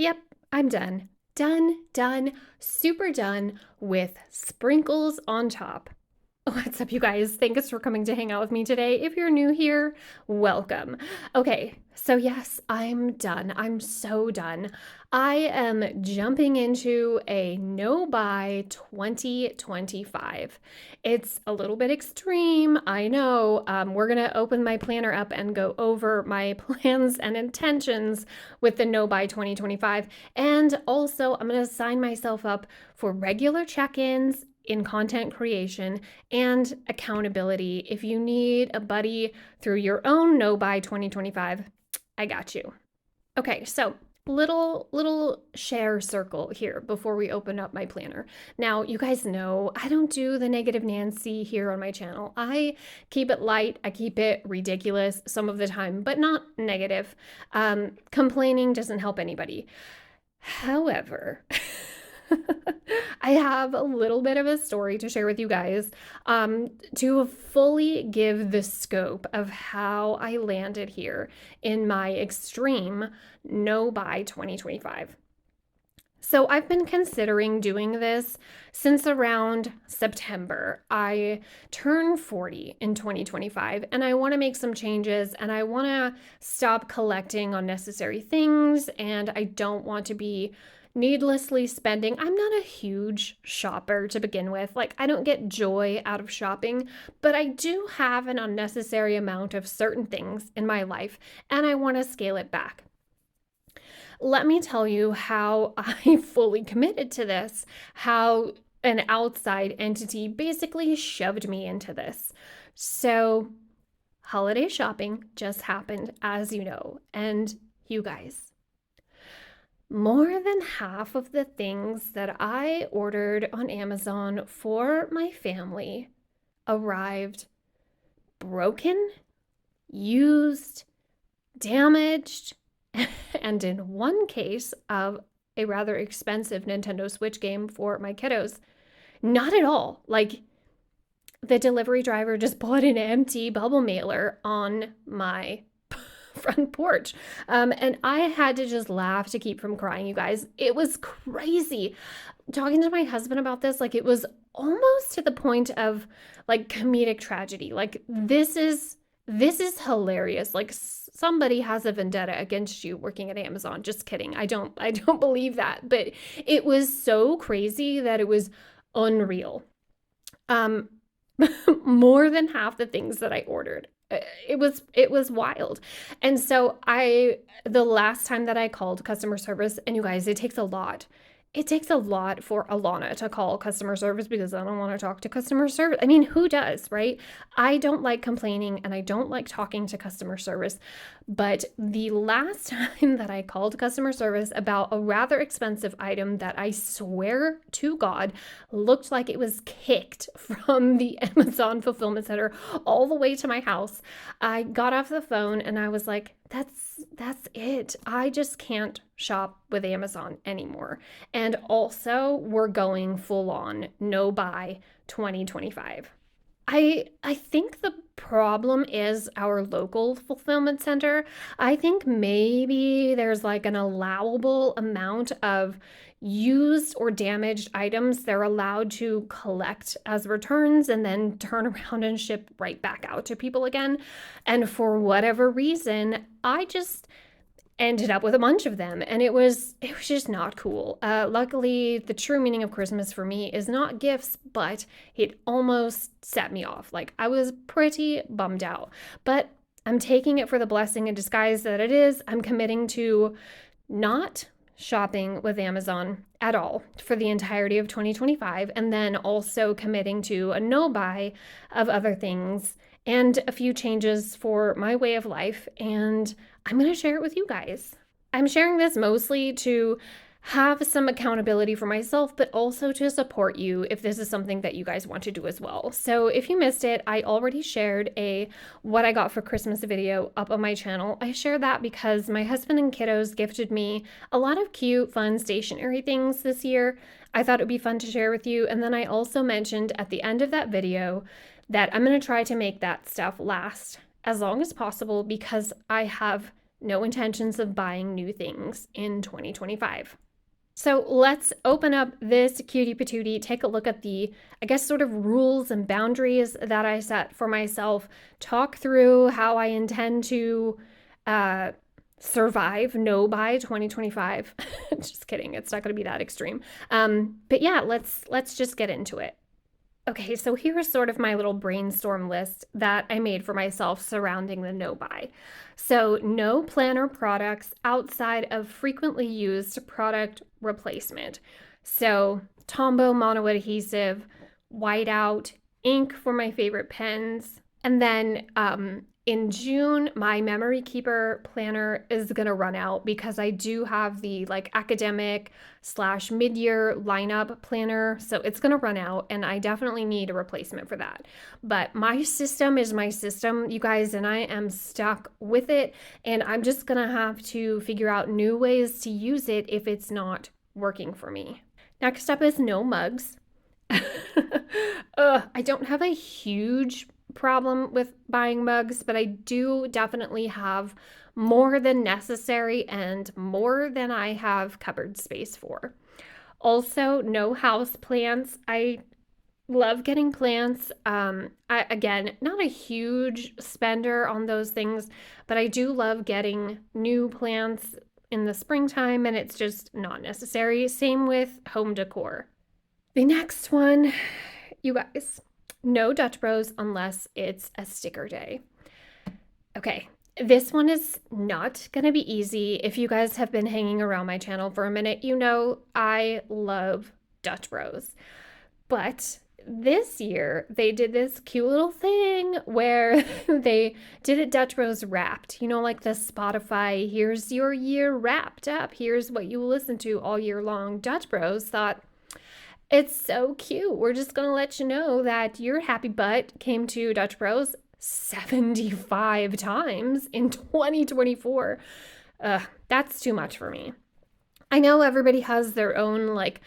Yep, I'm done. Done, super done with sprinkles on top. What's up, you guys? Thanks for coming to hang out with me today. If you're new here, welcome. Okay, so yes, I'm done. I'm so done. I am jumping into a no buy 2025. It's a little bit extreme, I know. We're going to open my planner up and go over my plans and intentions with the no buy 2025. And also, I'm going to sign myself up for regular check ins in content creation and accountability. If you need a buddy through your own no buy 2025, I got you. Okay, so little share circle here before we open up my planner. Now, you guys know I don't do the negative Nancy here on my channel. I keep it light, I keep it ridiculous some of the time, but not negative. Complaining doesn't help anybody. However, I have a little bit of a story to share with you guys to fully give the scope of how I landed here in my extreme no buy 2025. So I've been considering doing this since around September. I turned 40 in 2025 and I want to make some changes and I want to stop collecting unnecessary things and I don't want to be needlessly spending. I'm not a huge shopper to begin with. Like, I don't get joy out of shopping, but I do have an unnecessary amount of certain things in my life, and I want to scale it back. Let me tell you how I fully committed to this, how an outside entity basically shoved me into this. So, holiday shopping just happened, as you know, and you guys, more than half of the things that I ordered on Amazon for my family arrived broken, used, damaged, and in one case of a rather expensive Nintendo Switch game for my kiddos, not at all. Like, the delivery driver just put an empty bubble mailer on my front porch. And I had to just laugh to keep from crying, you guys. It was crazy. Talking to my husband about this, like, it was almost to the point of like comedic tragedy. Like, this is hilarious. Like, somebody has a vendetta against you working at Amazon. Just kidding. I don't believe that. But it was so crazy that it was unreal. More than half the things that I ordered, it was wild. And so the last time that I called customer service, and you guys, it takes a lot for Alana to call customer service because I don't want to talk to customer service. I mean, who does, right? I don't like complaining and I don't like talking to customer service. But the last time that I called customer service about a rather expensive item that I swear to God looked like it was kicked from the Amazon fulfillment center all the way to my house, I got off the phone and I was like, that's it. I just can't shop with Amazon anymore. And also, we're going full on no buy 2025. I think the problem is our local fulfillment center. I think maybe there's like an allowable amount of used or damaged items they're allowed to collect as returns and then turn around and ship right back out to people again. And for whatever reason, I just ended up with a bunch of them and it was just not cool. Luckily, the true meaning of Christmas for me is not gifts, but it almost set me off. Like, I was pretty bummed out, but I'm taking it for the blessing in disguise that it is. I'm committing to not shopping with Amazon at all for the entirety of 2025, and then also committing to a no buy of other things and a few changes for my way of life, and I'm going to share it with you guys. I'm sharing this mostly to have some accountability for myself, but also to support you if this is something that you guys want to do as well. So if you missed it, I already shared a what I got for Christmas video up on my channel. I share that because my husband and kiddos gifted me a lot of cute, fun stationery things this year. I thought it would be fun to share with you. And then I also mentioned at the end of that video that I'm going to try to make that stuff last as long as possible because I have no intentions of buying new things in 2025. So let's open up this cutie patootie, take a look at the, I guess, sort of rules and boundaries that I set for myself, talk through how I intend to survive no by 2025. Just kidding, it's not going to be that extreme. But yeah, let's just get into it. Okay, so here's sort of my little brainstorm list that I made for myself surrounding the no buy. So, no planner products outside of frequently used product replacement. So, Tombow mono adhesive, whiteout, ink for my favorite pens, and then in June, my memory keeper planner is going to run out because I do have the like academic / mid-year lineup planner. So it's going to run out and I definitely need a replacement for that. But my system is my system, you guys, and I am stuck with it. And I'm just going to have to figure out new ways to use it if it's not working for me. Next up is no mugs. I don't have a huge problem with buying mugs, but I do definitely have more than necessary and more than I have cupboard space for. Also, no house plants. I love getting plants. Again, not a huge spender on those things, but I do love getting new plants in the springtime, and it's just not necessary. Same with home decor. The next one, you guys, no Dutch Bros unless it's a sticker day. Okay, this one is not going to be easy. If you guys have been hanging around my channel for a minute, you know I love Dutch Bros. But this year, they did this cute little thing where they did it Dutch Bros wrapped. You know, like the Spotify, here's your year wrapped up. Here's what you listen to all year long. Dutch Bros thought, it's so cute. We're just going to let you know that your happy butt came to Dutch Bros 75 times in 2024. That's too much for me. I know everybody has their own like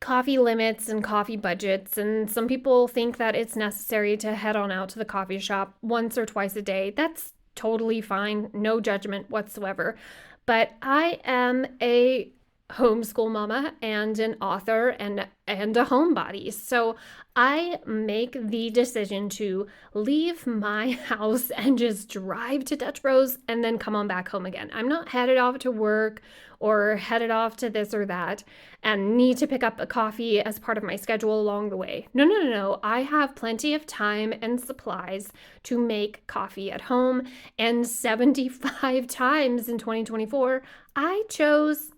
coffee limits and coffee budgets, and some people think that it's necessary to head on out to the coffee shop once or twice a day. That's totally fine. No judgment whatsoever. But I am a homeschool mama and an author and a homebody. So I make the decision to leave my house and just drive to Dutch Bros and then come on back home again. I'm not headed off to work or headed off to this or that and need to pick up a coffee as part of my schedule along the way. No. I have plenty of time and supplies to make coffee at home. And 75 times in 2024, I chose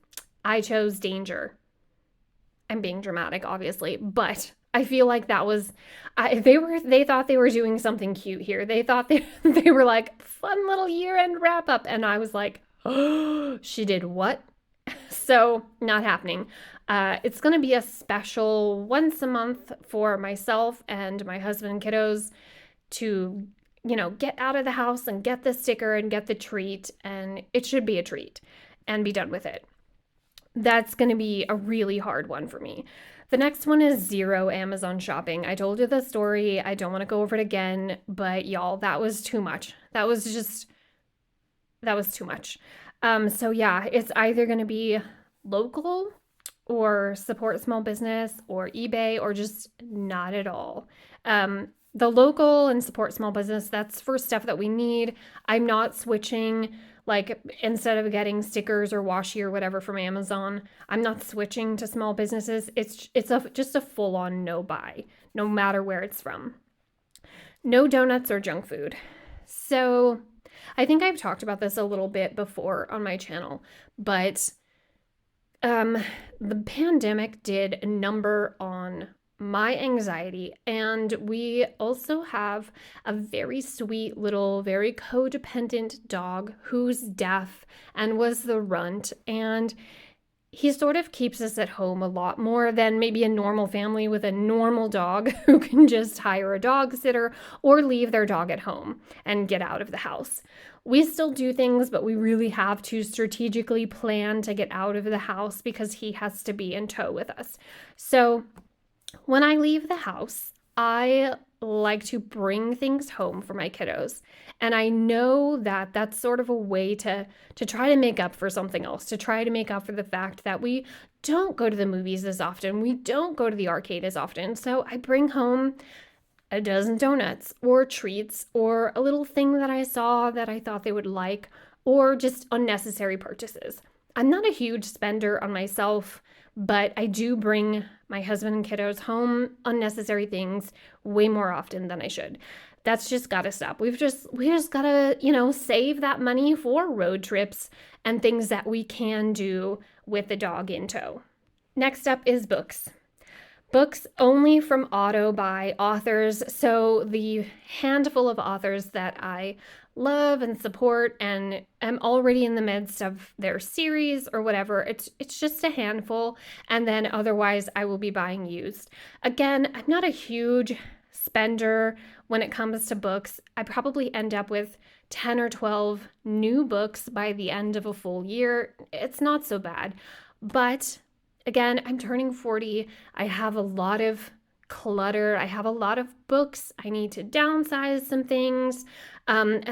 danger. I'm being dramatic, obviously, but I feel like that was, they thought they were doing something cute here. They thought they were like, fun little year-end wrap-up. And I was like, oh, she did what? So not happening. It's going to be a special once a month for myself and my husband and kiddos to, get out of the house and get the sticker and get the treat. And it should be a treat and be done with it. That's going to be a really hard one for me. The next one is 0 Amazon shopping. I told you the story. I don't want to go over it again, but y'all, that was too much. That was too much. So yeah, it's either going to be local or support small business or eBay or just not at all. The local and support small business, that's for stuff that we need. I'm not switching, like instead of getting stickers or washi or whatever from Amazon, I'm not switching to small businesses. It's just a full-on no buy, no matter where it's from. No donuts or junk food. So I think I've talked about this a little bit before on my channel, but the pandemic did a number on my anxiety, and we also have a very sweet little, very codependent dog who's deaf and was the runt, and he sort of keeps us at home a lot more than maybe a normal family with a normal dog who can just hire a dog sitter or leave their dog at home and get out of the house. We still do things, but we really have to strategically plan to get out of the house because he has to be in tow with us. So when I leave the house, I like to bring things home for my kiddos. And I know that that's sort of a way to try to make up for something else, to try to make up for the fact that we don't go to the movies as often, we don't go to the arcade as often. So I bring home a dozen donuts or treats or a little thing that I saw that I thought they would like, or just unnecessary purchases. I'm not a huge spender on myself, but I do bring my husband and kiddos home unnecessary things way more often than I should. That's just got to stop. We just got to, save that money for road trips and things that we can do with the dog in tow. Next up is books. Books only from auto by authors. So the handful of authors that I love and support and am already in the midst of their series or whatever, it's just a handful. And then otherwise I will be buying used. Again, I'm not a huge spender when it comes to books. I probably end up with 10 or 12 new books by the end of a full year. It's not so bad. But again, I'm turning 40. I have a lot of clutter. I have a lot of books. I need to downsize some things. And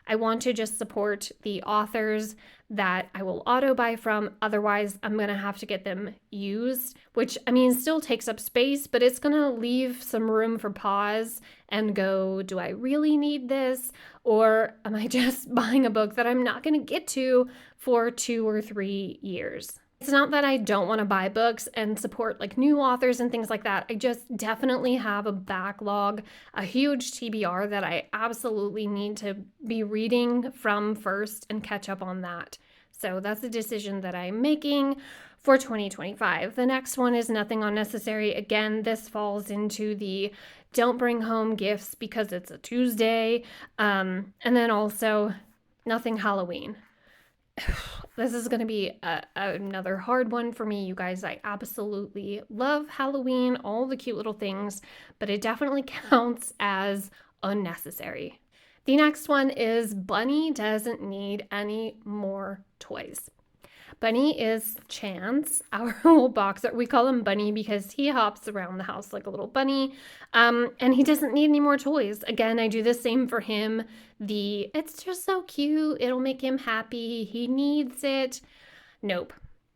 I want to just support the authors that I will auto buy from. Otherwise, I'm going to have to get them used, which still takes up space, but it's going to leave some room for pause and go, do I really need this? Or am I just buying a book that I'm not going to get to for 2 or 3 years? It's not that I don't want to buy books and support like new authors and things like that. I just definitely have a backlog, a huge TBR that I absolutely need to be reading from first and catch up on that. So that's a decision that I'm making for 2025. The next one is nothing unnecessary. Again, this falls into the don't bring home gifts because it's a Tuesday. And then also nothing Halloween. This is going to be another hard one for me, you guys. I absolutely love Halloween, all the cute little things, but it definitely counts as unnecessary. The next one is Bunny doesn't need any more toys. Bunny is Chance, our little boxer. We call him Bunny because he hops around the house like a little bunny, and he doesn't need any more toys. Again, I do the same for him. It's just so cute. It'll make him happy. He needs it. Nope.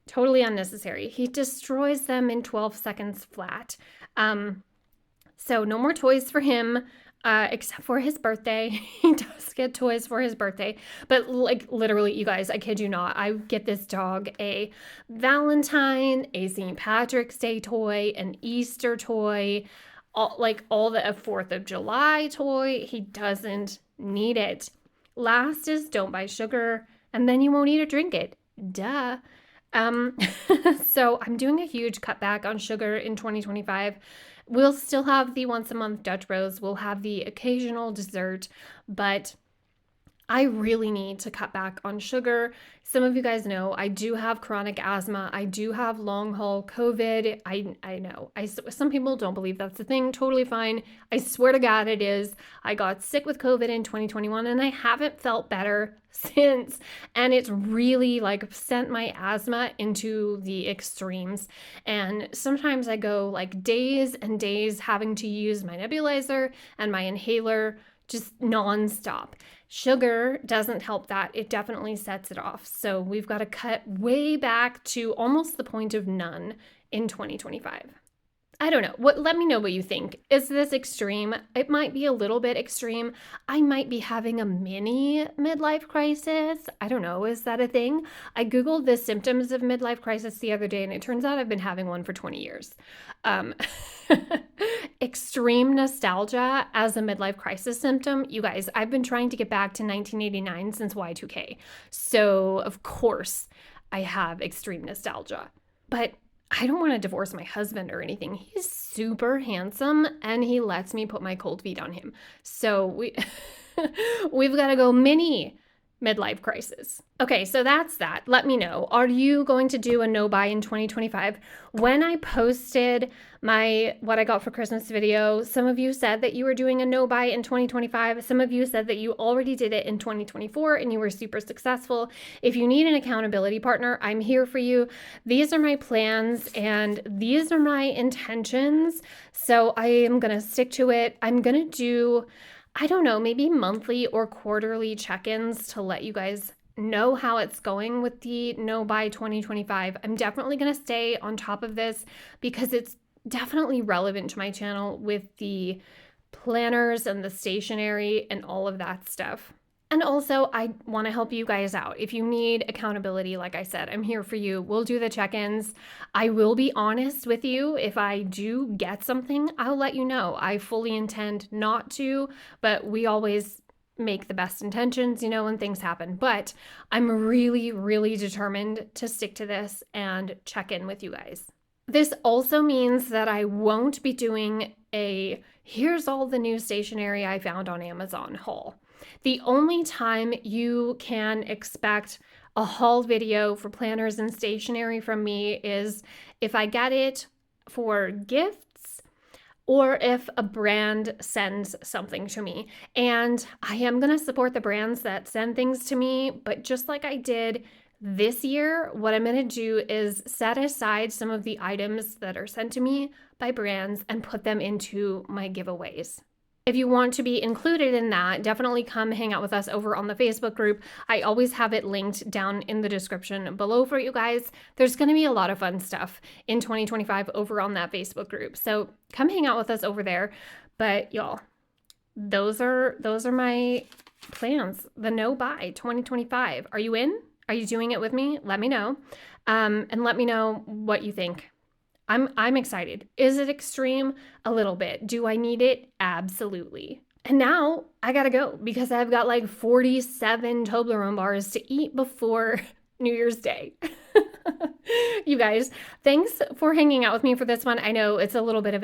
Totally unnecessary. He destroys them in 12 seconds flat. So no more toys for him. Except for his birthday. He does get toys for his birthday. But like literally, you guys, I kid you not, I get this dog a Valentine, a St. Patrick's Day toy, an Easter toy, all the 4th of July toy. He doesn't need it. Last is don't buy sugar, and then you won't eat or drink it. Duh. So I'm doing a huge cutback on sugar in 2025. We'll still have the once a month Dutch Bros. We'll have the occasional dessert, but I really need to cut back on sugar. Some of you guys know I do have chronic asthma. I do have long haul COVID. I know. Some people don't believe that's a thing. Totally fine. I swear to God it is. I got sick with COVID in 2021 and I haven't felt better since. And it's really like sent my asthma into the extremes. And sometimes I go like days and days having to use my nebulizer and my inhaler just nonstop. Sugar doesn't help that. It definitely sets it off. So we've got to cut way back to almost the point of none in 2025. I don't know. Let me know what you think. Is this extreme? It might be a little bit extreme. I might be having a mini midlife crisis. I don't know. Is that a thing? I Googled the symptoms of midlife crisis the other day, and it turns out I've been having one for 20 years. Extreme nostalgia as a midlife crisis symptom. You guys, I've been trying to get back to 1989 since Y2K. So, of course, I have extreme nostalgia. But I don't want to divorce my husband or anything. He's super handsome and he lets me put my cold feet on him. So we've got to go mini midlife crisis. Okay, so that's that. Let me know. Are you going to do a no buy in 2025? When I posted my what I got for Christmas video, some of you said that you were doing a no buy in 2025. Some of you said that you already did it in 2024 and you were super successful. If you need an accountability partner, I'm here for you. These are my plans and these are my intentions. So I am going to stick to it. I'm going to do, I don't know, maybe monthly or quarterly check-ins to let you guys know how it's going with the no buy 2025. I'm definitely going to stay on top of this because it's definitely relevant to my channel with the planners and the stationery and all of that stuff. And also, I want to help you guys out. If you need accountability, like I said, I'm here for you. We'll do the check-ins. I will be honest with you. If I do get something, I'll let you know. I fully intend not to, but we always make the best intentions, when things happen. But I'm really, really determined to stick to this and check in with you guys. This also means that I won't be doing a here's all the new stationery I found on Amazon haul. The only time you can expect a haul video for planners and stationery from me is if I get it for gifts or if a brand sends something to me. And I am going to support the brands that send things to me, but just like I did this year, what I'm going to do is set aside some of the items that are sent to me by brands and put them into my giveaways. If you want to be included in that, definitely come hang out with us over on the Facebook group. I always have it linked down in the description below for you guys. There's going to be a lot of fun stuff in 2025 over on that Facebook group. So come hang out with us over there. But y'all, those are my plans. The no buy 2025. Are you in? Are you doing it with me? Let me know. And let me know what you think. I'm excited. Is it extreme? A little bit. Do I need it? Absolutely. And now I gotta go because I've got like 47 Toblerone bars to eat before New Year's Day. You guys, thanks for hanging out with me for this one. I know it's a little bit of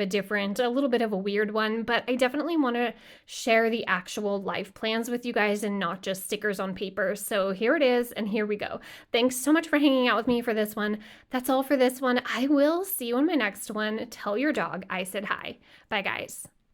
a weird one, but I definitely want to share the actual life plans with you guys and not just stickers on paper. So here it is, and here we go. Thanks so much for hanging out with me for this one. That's all for this one. I will see you in my next one. Tell your dog I said hi. Bye, guys.